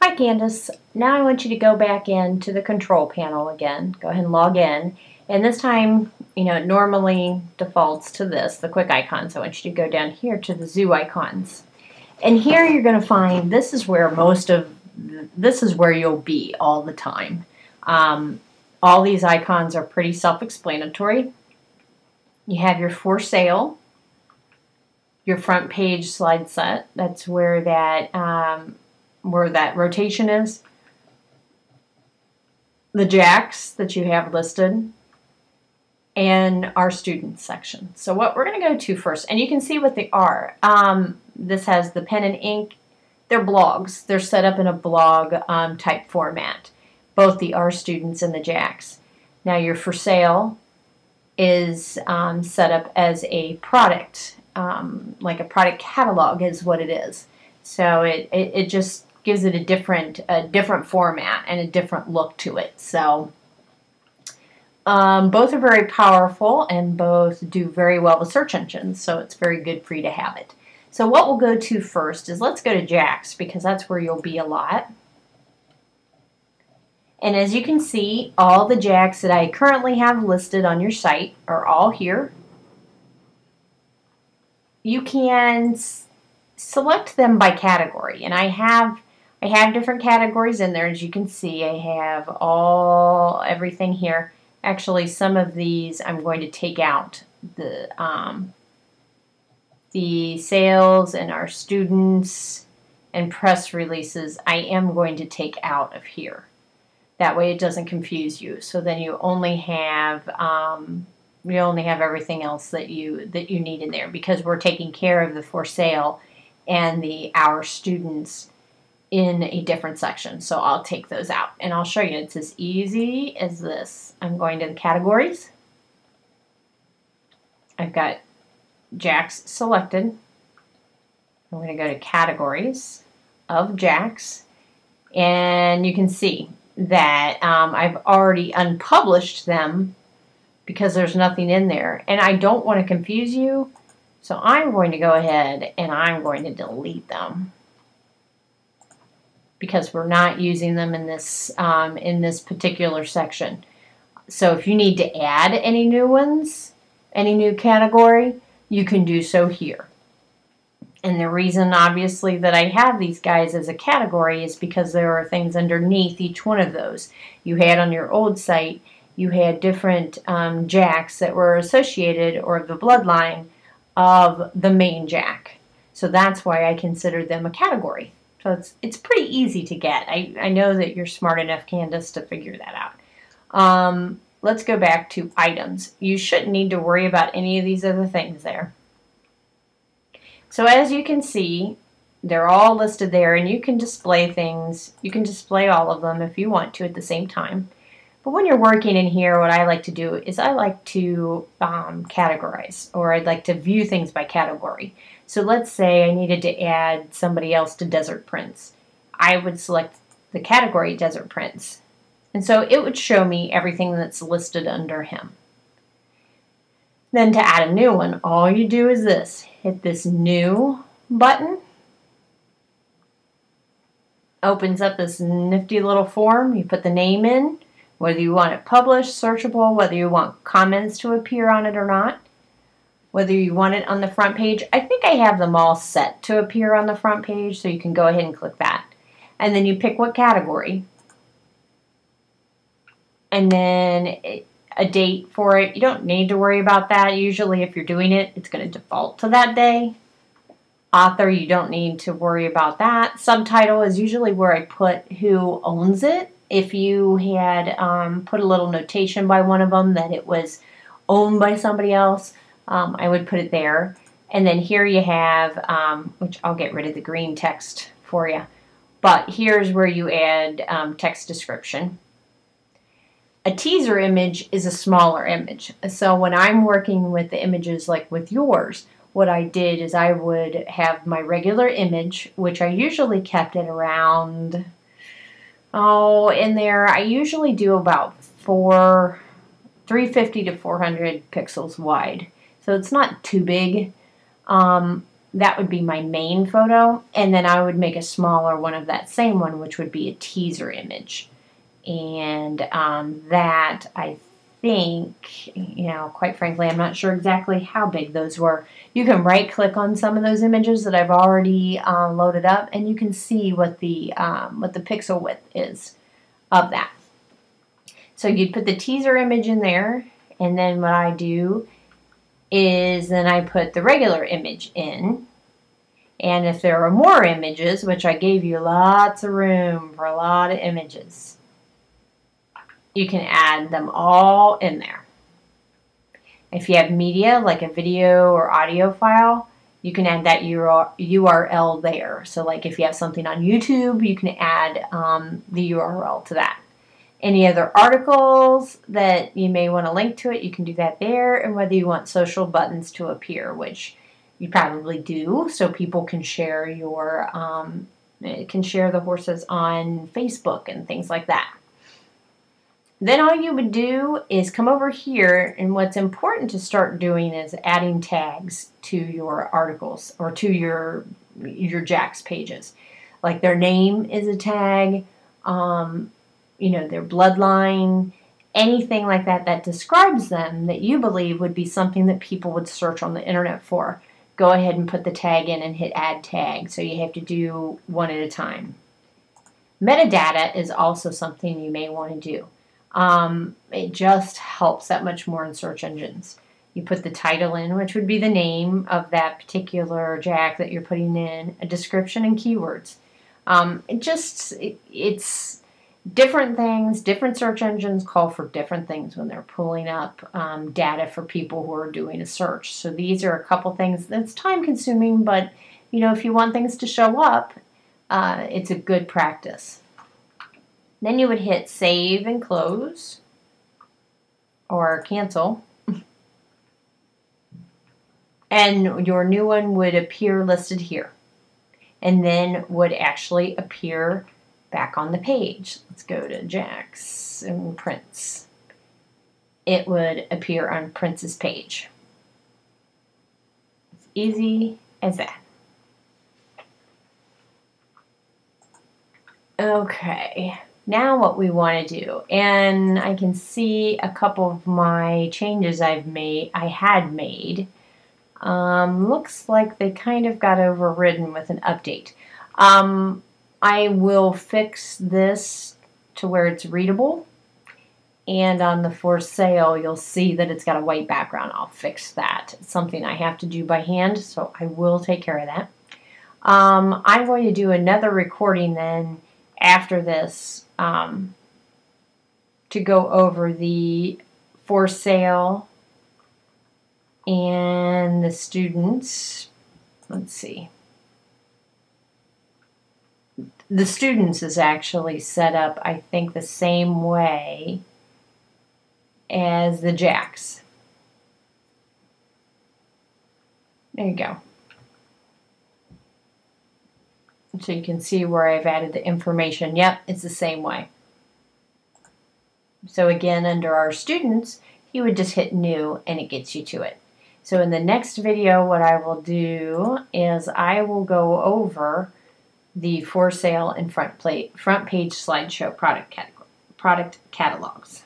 Hi Candace, now I want you to go back into the control panel again. Go ahead and log in. And this time, it normally defaults to this, the quick icons. I want you to go down here to the zoo icons. And here you're going to find this is where you'll be all the time. All these icons are pretty self-explanatory. You have your for sale, your front page slide set. That's where that rotation is. The jacks that you have listed, and our students section. So what we're going to go to first, and you can see what they are. This has the pen and ink. They're blogs. They're set up in a blog type format, both the our students and the jacks. Now your for sale is set up as a product, like a product catalog is what it is. So it just gives it a different format and a different look to it. So both are very powerful and both do very well with search engines, so it's very good for you to have it. So what we'll go to first is let's go to jacks, because that's where you'll be a lot. And as you can see, all the jacks that I currently have listed on your site are all here. You can select them by category, and I have different categories in there. As you can see, I have everything here. Actually, some of these I'm going to take out. The sales and our students and press releases I am going to take out of here. That way it doesn't confuse you. So then you only have everything else that you need in there, because we're taking care of the for sale and the our students in a different section. So I'll take those out and I'll show you. It's as easy as this. I'm going to the categories. I've got jacks selected. I'm going to go to categories of jacks, and you can see that I've already unpublished them because there's nothing in there, and I don't want to confuse you, so I'm going to go ahead and I'm going to delete them because we're not using them in this particular section. So if you need to add any new ones, any new category, you can do so here. And the reason, obviously, that I have these guys as a category is because there are things underneath each one of those. You had on your old site, you had different jacks that were associated, or the bloodline of the main jack. So that's why I considered them a category. So it's pretty easy to get. I know that you're smart enough, Candace, to figure that out. Let's go back to items. You shouldn't need to worry about any of these other things there. So as you can see, they're all listed there, and you can display things. You can display all of them if you want to at the same time. But when you're working in here, what I like to do is I like to categorize, or I'd like to view things by category. So let's say I needed to add somebody else to Desert Prints. I would select the category Desert Prints. And so it would show me everything that's listed under him. Then to add a new one, all you do is this. Hit this new button. Opens up this nifty little form. You put the name in, whether you want it published, searchable, whether you want comments to appear on it or not, whether you want it on the front page. I think I have them all set to appear on the front page, so you can go ahead and click that. And then you pick what category. And then a date for it. You don't need to worry about that. Usually if you're doing it, it's going to default to that day. Author, you don't need to worry about that. Subtitle is usually where I put who owns it. If you had put a little notation by one of them that it was owned by somebody else, I would put it there. And then here you have, which I'll get rid of the green text for you, but here's where you add text description. A teaser image is a smaller image. So when I'm working with the images like with yours, what I did is I would have my regular image, which I usually kept at around, in there, I usually do about 350 to 400 pixels wide. So it's not too big. That would be my main photo, and then I would make a smaller one of that same one, which would be a teaser image. And that, I think, you know, quite frankly, I'm not sure exactly how big those were. You can right-click on some of those images that I've already loaded up, and you can see what the pixel width is of that. So you'd put the teaser image in there, and then what I do is then I put the regular image in. And if there are more images, which I gave you lots of room for a lot of images, you can add them all in there. If you have media, like a video or audio file, you can add that URL there. So like if you have something on YouTube, you can add the URL to that. Any other articles that you may want to link to it, you can do that there. And whether you want social buttons to appear, which you probably do, so people can share your the horses on Facebook and things like that. Then all you would do is come over here, and what's important to start doing is adding tags to your articles or to your JAX pages. Like their name is a tag, you know, their bloodline, anything like that that describes them that you believe would be something that people would search on the internet for. Go ahead and put the tag in and hit add tag. So you have to do one at a time. Metadata is also something you may want to do. It just helps that much more in search engines. You put the title in, which would be the name of that particular JAX that you're putting in, a description and keywords. It's different things. Different search engines call for different things when they're pulling up data for people who are doing a search. So these are a couple things that's time consuming, but you know, if you want things to show up, it's a good practice. Then you would hit save and close or cancel. And your new one would appear listed here. And then would actually appear back on the page. Let's go to JAX and Prince. It would appear on Prince's page. It's easy as that. Okay. Now what we want to do, and I can see a couple of my changes I had made. Looks like they kind of got overridden with an update. I will fix this to where it's readable, and on the for sale you'll see that it's got a white background. I'll fix that. It's something I have to do by hand, so I will take care of that. I'm going to do another recording then after this to go over the for sale and the students. Let's see. The students is actually set up, I think, the same way as the JAX. There you go. So you can see where I've added the information. Yep, it's the same way. So again, under our students, you would just hit new and it gets you to it. So in the next video, what I will do is I will go over the for sale and front page slideshow product catalogs.